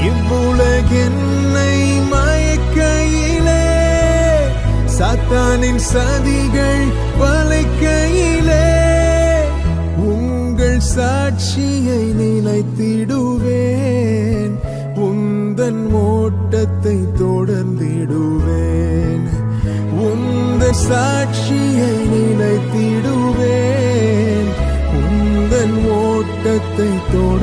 இவ்வுலகென்னை மயக்கையிலே சாத்தானின் சதிகள் வளைக்கையிலே உங்கள் சாட்சியை நிலைத்திடுவேன், உந்தன் ஓட்டத்தை தொடர்ந்திடுவேன். உந்த சாட்சியை நிலைத்திடுவேன், உந்தன் ஓட்டத்தை தொடர்ந்திடுவேன்.